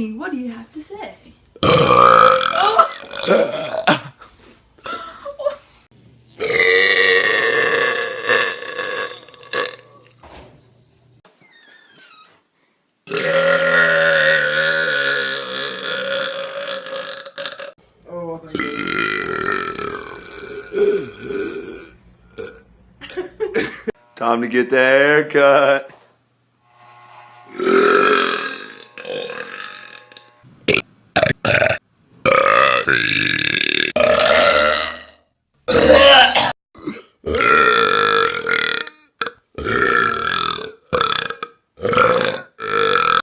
me. What do you have to say? Oh. Oh, thank you. Time to get the haircut.